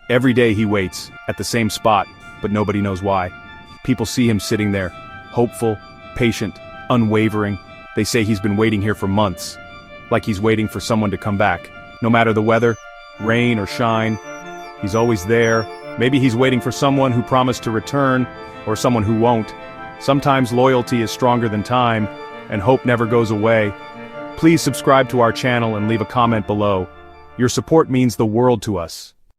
Every day he waits, at the same spot, but nobody knows why. People see him sitting there, hopeful, patient, unwavering. They say he's been waiting here for months, like he's waiting for someone to come back. No matter the weather, rain or shine, he's always there. Maybe he's waiting for someone who promised to return, or someone who won't. Sometimes loyalty is stronger than time, and hope never goes away. Please subscribe to our channel and leave a comment below. Your support means the world to us.